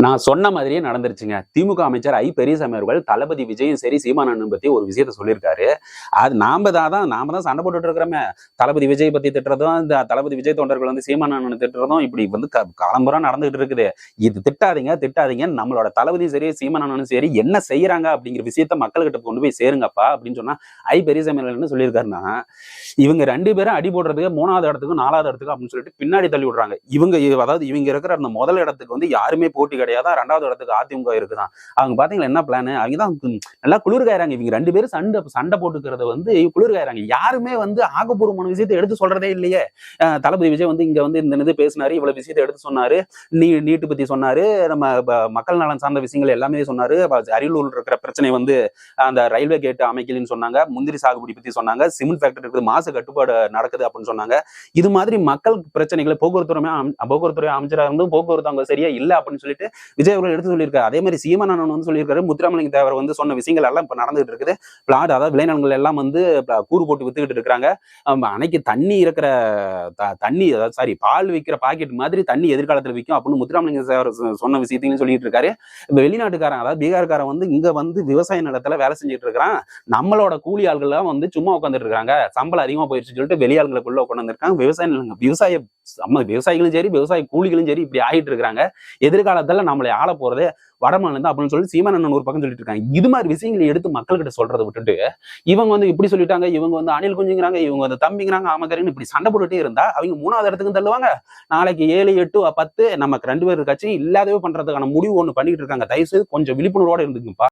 நான் சொன்ன மாதிரியே நடந்துருச்சுங்க. திமுக அமைச்சர் பெரியசாமி அவர்கள் தளபதி விஜயும் சரி, சீமானண்ணன் பத்தி ஒரு விஷயத்த சொல்லியிருக்காரு. அது நாம தான் சண்டை போட்டுட்டு இருக்கிறோமே. தளபதி விஜய் பத்தி திட்டுறதும், இந்த தளபதி விஜய் தொண்டர்கள் வந்து சீமானண்ணனை திட்டுறதும் இப்படி வந்து காலம்புறம் நடந்துகிட்டு இருக்குது. இது திட்டாதீங்க. நம்மளோட தளபதியும் சரி, சீமானண்ணனும் சரி என்ன செய்யறாங்க அப்படிங்கிற விஷயத்த மக்கள்கிட்ட கொண்டு போய் சேருங்கப்பா அப்படின்னு சொன்னா பெரியசாமி அவர்கள் என்ன சொல்லியிருக்காருன்னா, இவங்க 2 பேரும் அடி போடுறதுக்கு 3வது இடத்துக்கும் 4வது இடத்துக்கும் அப்படின்னு சொல்லிட்டு பின்னாடி தள்ளி விடுறாங்க. இவங்க இருக்கிற அந்த முதல் இடத்துக்கு வந்து யாருமே போட்டி கிடையாது. 2வது இடத்துக்கு அதிமுக இருக்குதான். அவங்க பாத்தீங்களா என்ன பிளான்? அவங்க தான் நல்லா குளிர்காயறாங்க. இவங்க 2 பேரும் சண்டை போட்டுக்கிறத வந்து குளிர்காயறாங்க. யாருமே வந்து ஆக்கப்பூர்வமான விஷயத்தை எடுத்து சொல்றதே இல்லையே. தளபதி விஜய் வந்து இங்க வந்து இந்த இது பேசினாரு, இவ்வளவு விஷயத்தை எடுத்து சொன்னாரு, நீட்டு பத்தி சொன்னாரு, நம்ம மக்கள் நலன் சார்ந்த விஷயங்கள் எல்லாமே சொன்னாரு. அரியலூர் இருக்கிற பிரச்சனை வந்து அந்த ரயில்வே கேட் அமைக்கலன்னு சொன்னாங்க, முந்திரி சாகுபடி பத்தி சொன்னாங்க, சிமெண்ட் ஃபேக்டரி இருக்குது, மாசு கட்டுப்பாடு நடக்குது அப்படின்னு சொன்னாங்க. இது மாதிரி மக்கள் பிரச்சனைகளை போக்குவரத்துறை அமைச்சராக இருந்தும் போக்குவரத்து அவங்க சரியா இல்லை அப்படின்னு சொல்லிட்டு விஜய் அவர்கள் எடுத்து சொல்லியிருக்காரு. அதே மாதிரி சீமானண்ணன் வந்து சொல்லியிருக்காரு, முத்துராமலிங்க தேவர் வந்து சொன்ன விஷயங்கள் எல்லாம் இப்ப நடந்துகிட்டு இருக்குது. பிளாட் அதாவது விளைநிலங்கள் எல்லாம் வந்து கூறு போட்டு வித்துக்கிட்டு இருக்கிறாங்க. அன்னைக்கு தண்ணி இருக்கிற தண்ணி சாரி பால் விற்கிற பாக்கெட் மாதிரி தண்ணி எதிர்காலத்தில் விற்கும் அப்படின்னு முத்துராமலிங்க தேவர் சொன்ன விஷயத்தையும் சொல்லிட்டு இருக்காரு. வெளிநாட்டுக்காரன் அதாவது பீகார்காரன் வந்து இங்க வந்து விவசாய நிலத்துல வேலை செஞ்சுட்டு இருக்கிறான். நம்மளோட கூலி ஆள்கள் வந்து சும்மா உட்காந்துட்டு இருக்காங்க, சம்பளம் அதிகமா போயிடுச்சு சொல்லிட்டு வெளியாளுங்களுக்குள்ள உட்காந்து இருக்காங்க. விவசாயிகளும் சரி, விவசாய கூலிகளும் சரி இப்படி ஆகிட்டு இருக்காங்க. எதிர்காலத்துல நம்மளை ஆள போறது வடமாநிலம் தான் அப்படின்னு சொல்லி சீமானண்ணன் ஒரு பக்கம் சொல்லிட்டு இருக்காங்க. இது மாதிரி விஷயங்களை எடுத்து மக்கள்கிட்ட சொல்றதை விட்டுட்டு இவங்க வந்து இப்படி சொல்லிட்டாங்க, இவங்க வந்து அணில் குஞ்சுங்கிறாங்க, இவங்க வந்து தம்பிங்கிறாங்க, ஆமக்கரின்னு இப்படி சண்டை போட்டுட்டே இருந்தா அவங்க 3வது இடத்துக்கு தள்ளுவாங்க. நாளைக்கு 7, 8, 10 நமக்கு 2 பேர் கட்சி இல்லாதவே பண்றதுக்கான முடிவு ஒண்ணு பண்ணிட்டு இருக்காங்க. தயவு செய்து கொஞ்சம் விழிப்புணர்வோட இருந்துக்குப்பா.